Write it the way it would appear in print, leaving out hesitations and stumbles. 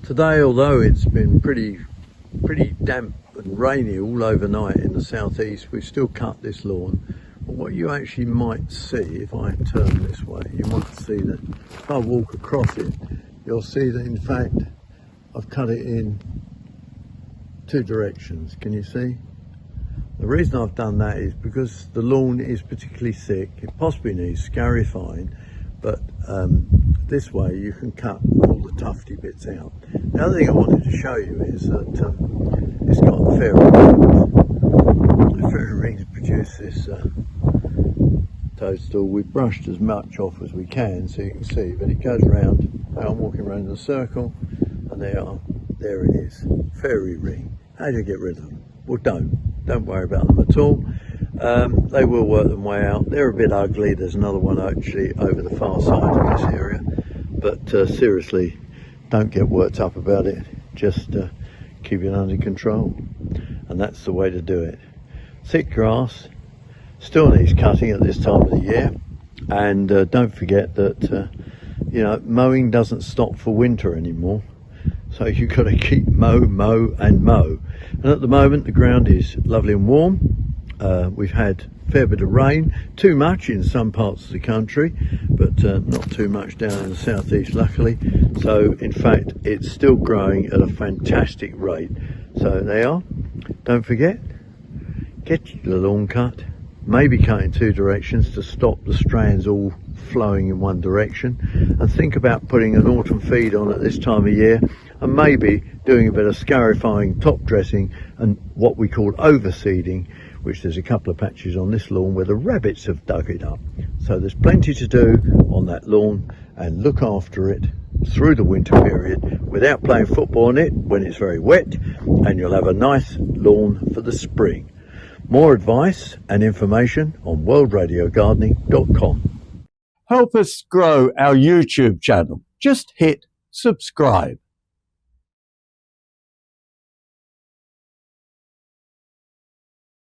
Today, although it's been pretty damp and rainy all overnight in the southeast, we've still cut this lawn. But what you actually might see, if I turn this way, you might see that if I walk across it, you'll see that in fact I've cut it in two directions. Can you see? The reason I've done that is because the lawn is particularly thick. It possibly needs scarifying, but this way you can cut all the tufty bits out. The other thing I wanted to show you is that it's got fairy rings. The fairy rings produce this toadstool. We've brushed as much off as we can so you can see, but it goes round. Now I'm walking around in a circle, and there it is, fairy ring. How do you get rid of them? Well, don't worry about them at all. They will work them way out. They're a bit ugly. There's another one actually over the far side of this area, but seriously, don't get worked up about it. Just keep it under control, and that's the way to do it. Thick grass still needs cutting at this time of the year, and don't forget that mowing doesn't stop for winter anymore, so you've got to keep mow. And at the moment the ground is lovely and warm. We've had a fair bit of rain, too much in some parts of the country, but not too much down in the southeast, luckily. So in fact it's still growing at a fantastic rate. So there you are. Don't forget, get the lawn cut, maybe cut in two directions to stop the strands all flowing in one direction, and think about putting an autumn feed on at this time of year, and maybe doing a bit of scarifying, top dressing, and what we call overseeding, which there's a couple of patches on this lawn where the rabbits have dug it up. So there's plenty to do on that lawn, and look after it through the winter period without playing football on it when it's very wet, and you'll have a nice lawn for the spring. More advice and information on worldradiogardening.com. Help us grow our YouTube channel. Just hit subscribe.